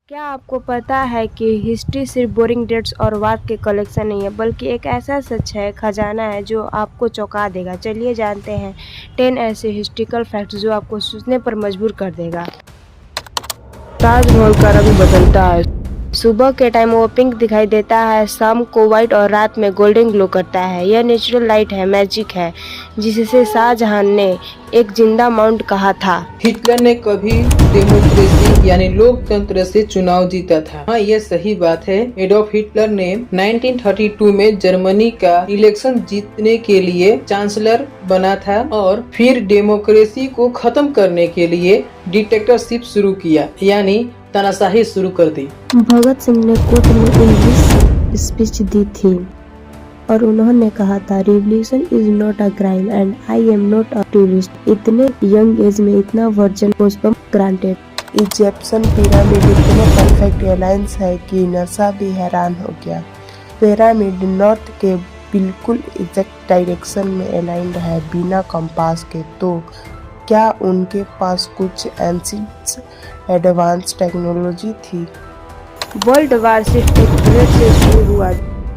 क्या आपको पता है कि हिस्ट्री सिर्फ बोरिंग डेट्स और वार के कलेक्शन नहीं है, बल्कि एक ऐसा सच है, खजाना है जो आपको चौंका देगा। चलिए जानते हैं 10 ऐसे हिस्ट्रिकल फैक्ट्स जो आपको सोचने पर मजबूर कर देगा। ताजमहल का रंग बदलता है। सुबह के टाइम वो पिंक दिखाई देता है, शाम को व्हाइट और रात में गोल्डन ग्लो करता है। यह नेचुरल लाइट है, मैजिक है, जिसे शाहजहां ने एक जिंदा माउंट कहा था। हिटलर ने कभी डेमोक्रेसी यानी लोकतंत्र से चुनाव जीता था। हाँ, ये सही बात है। एडोल्फ हिटलर ने 1932 में जर्मनी का इलेक्शन जीतने के लिए चांसलर बना था और फिर डेमोक्रेसी को खत्म करने के लिए डिक्टेटरशिप शुरू किया, यानी तानाशाही शुरू कर दी। भगत सिंह ने कोर्ट में इंग्लिश स्पीच दी थी और उन्होंने कहा था, revolution is not a crime and I am not a tourist. इतने यंग एज में इतना वर्जन ग्रांटेड। इजिप्शियन पिरामिड इतने परफेक्ट अलाइंस है कि नसा भी हैरान हो गया। पिरामिड नॉर्थ के बिल्कुल एग्जैक्ट डायरेक्शन में अलाइंड है, बिना कंपास के। तो क्या उनके पास कुछ एंशिएंट एडवांस टेक्नोलॉजी थी? वर्ल्ड वार सिर्फ एक बुलेट से शुरू हुआ।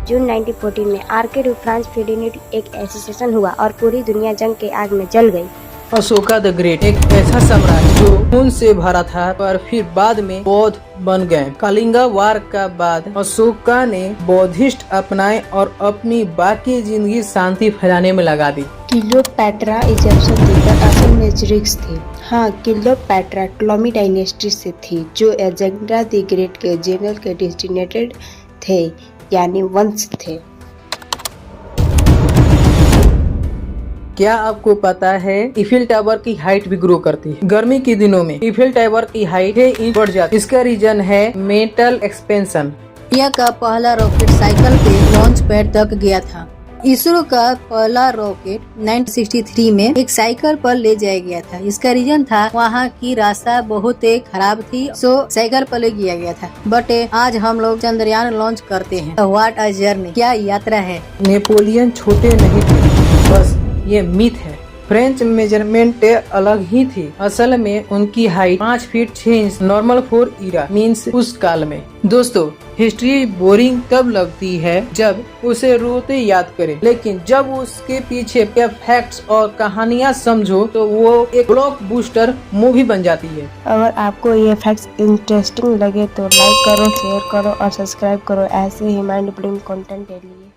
जून 1914 में आर्के डू फ्रांस फेडिनेट एक एसोसिएशन हुआ और पूरी दुनिया जंग के आग में जल गई। अशोका द ग्रेट एक ऐसा सम्राट जो खून से भरा था पर फिर बाद में बौद्ध बन गए। कलिंगा वार का बाद अशोका ने बौद्धिस्ट अपनाए और अपनी बाकी जिंदगी शांति फैलाने में लगा दी। क्लियोपैट्रा इजिप्शियन थी पर असल में ग्रीक थी। हाँ, क्लियोपैट्रा टॉलेमी डायनेस्टी से थी जो अलेक्जेंडर द ग्रेट के जनरल के डेस्टिनेटेड थे, यानी वंश थे। क्या आपको पता है इफिल टावर की हाइट भी ग्रो करती है? गर्मी के दिनों में इफिल टावर की हाइट 6 इंच बढ़ जाती है। इसका रीजन है मेटल एक्सपेंशन। इंडिया का पहला रॉकेट साइकिल पे लॉन्च पैड तक गया था। इसरो का पहला रॉकेट 1963 में एक साइकिल पर ले जाया गया था। इसका रीजन था वहाँ की रास्ता बहुत खराब थी, सो साइकिल पर ले गया गया था। बट आज हम लोग चंद्रयान लॉन्च करते हैं। व्हाट अ जर्नी, क्या यात्रा है। नेपोलियन छोटे नहीं थे, बस ये मिथ है। फ्रेंच मेजरमेंट अलग ही थी। असल में उनकी height 5 feet 6 inch normal for era means उस काल में। दोस्तों, हिस्ट्री बोरिंग तब लगती है जब उसे रोते याद करें, लेकिन जब उसके पीछे के फैक्ट्स और कहानियां समझो तो वो एक ब्लॉकबस्टर मूवी बन जाती है। अगर आपको ये फैक्ट्स इंटरेस्टिंग लगे तो लाइक करो, शेयर करो और सब्सक्राइब करो ऐसे ही माइंड ब्लोइंग कंटेंट के लिए।